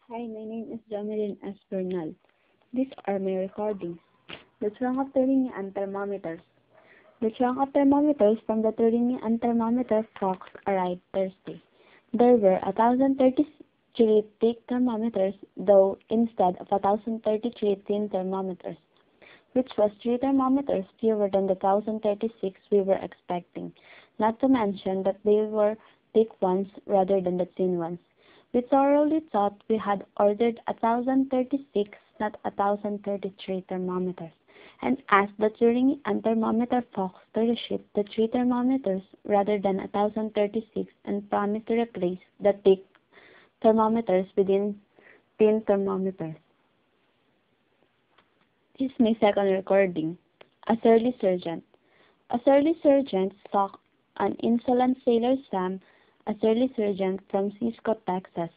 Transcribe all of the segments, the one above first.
Hi, my name is Jamelin S. Bernal. These are my recordings. The trunk of Turini thermometers. The trunk of thermometers from the Turini thermometer box arrived Thursday. There were 1,033 thick thermometers, though instead of 1,033 thin thermometers, which was 3 thermometers fewer than the 1,036 we were expecting, not to mention that they were thick ones rather than the thin ones. We thoroughly thought we had ordered 1,036, not 1,033 thermometers, and asked the Turing and thermometer folks to reship the 3 thermometers rather than 1,036 and promised to replace the thick thermometers with thin thermometers. This is my second recording. A surly sergeant. A surly sergeant saw an insolent sailor Sam, a surly sergeant from Cisco, Texas,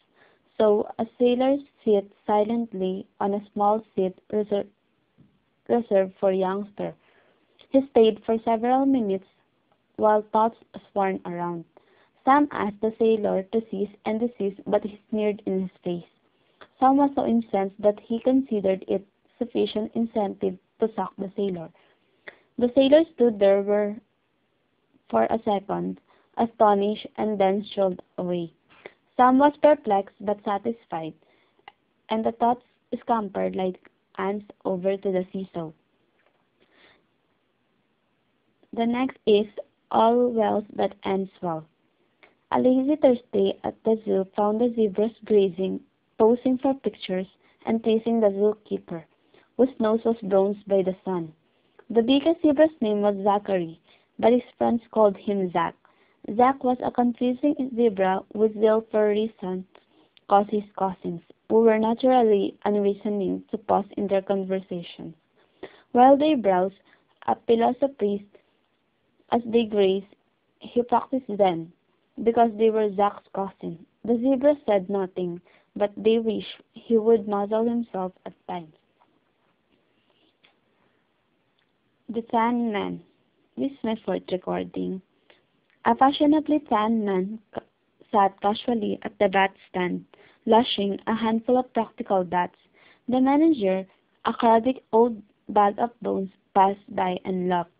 saw a sailor sit silently on a small seat reserved for youngsters. He stayed for several minutes while thoughts swarmed around. Sam asked the sailor to cease and desist, but he sneered in his face. Sam was so incensed that he considered it sufficient incentive to sack the sailor. The sailor stood there for a second, astonished, and then strolled away. Sam was perplexed but satisfied, and the thoughts scampered like ants over to the seesaw. The next is All Well That Ends Well. A lazy Thursday at the zoo found the zebras grazing, posing for pictures, and teasing the zookeeper, whose nose was bronzed by the sun. The biggest zebra's name was Zachary, but his friends called him Zach. Zach was a confusing zebra with zeal for reason, cause his cousins, who were naturally unreasoning, to pause in their conversations. While they browsed, a philosophized as they grazed, he practiced Zen, because they were Zach's cousins. The zebra said nothing, but they wished he would muzzle himself at times. The Tan Man. This is my fourth recording. A fashionably tanned man sat casually at the bat stand, lushing a handful of practical bats. The manager, a cruddy old bag of bones, passed by and laughed.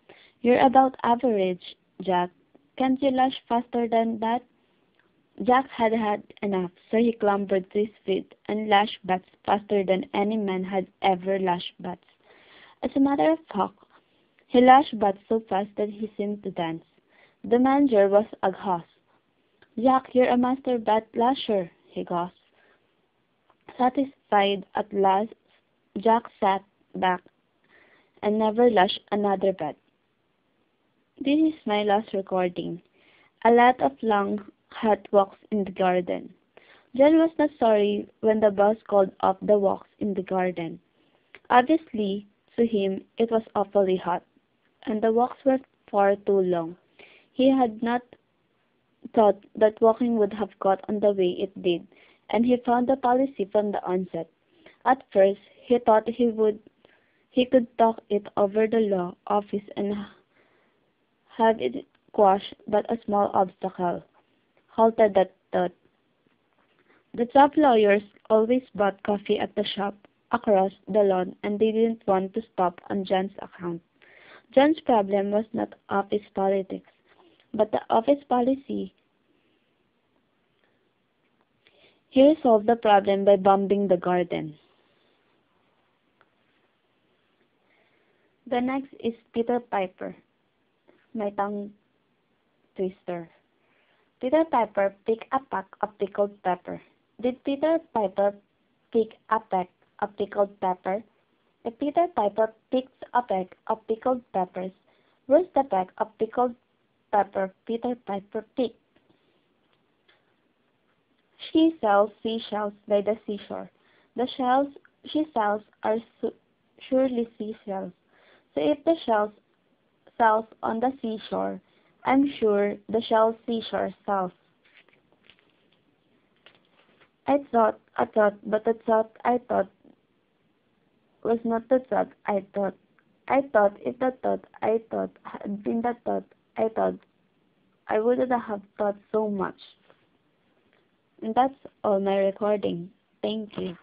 "You're about average, Jack. Can't you lush faster than that?" Jack had had enough, so he clambered to his feet and lashed bats faster than any man had ever lashed bats. As a matter of fact, he lashed bats so fast that he seemed to dance. The manager was aghast. "Jack, you're a master bat lasher," he gasped. Satisfied at last, Jack sat back and never lashed another bat. This is my last recording. A lot of long, hot walks in the garden. John was not sorry when the boss called off the walks in the garden. Obviously, to him, it was awfully hot, and the walks were far too long. He had not thought that walking would have got on the way it did, and he found the policy from the onset. At first, he thought he could talk it over the law office and have it quashed, but a small obstacle halted that thought. The top lawyers always bought coffee at the shop across the lawn, and they didn't want to stop on John's account. John's problem was not office politics, but the office policy. He resolved the problem by bombing the garden. The next is Peter Piper, my tongue twister. Peter Piper picked a pack of pickled pepper. Did Peter Piper pick a peck of pickled pepper? If Peter Piper picked a peck of pickled peppers, where's the peck of pickled pepper Peter Piper picked? She sells seashells by the seashore. The shells she sells are surely seashells. So if the shells sells on the seashore, I'm sure the shell seashore sells. I thought, but the thought I thought was not the thought I thought. I thought if the thought I thought had been the thought I thought, I wouldn't have thought so much. And that's all my recording. Thank you.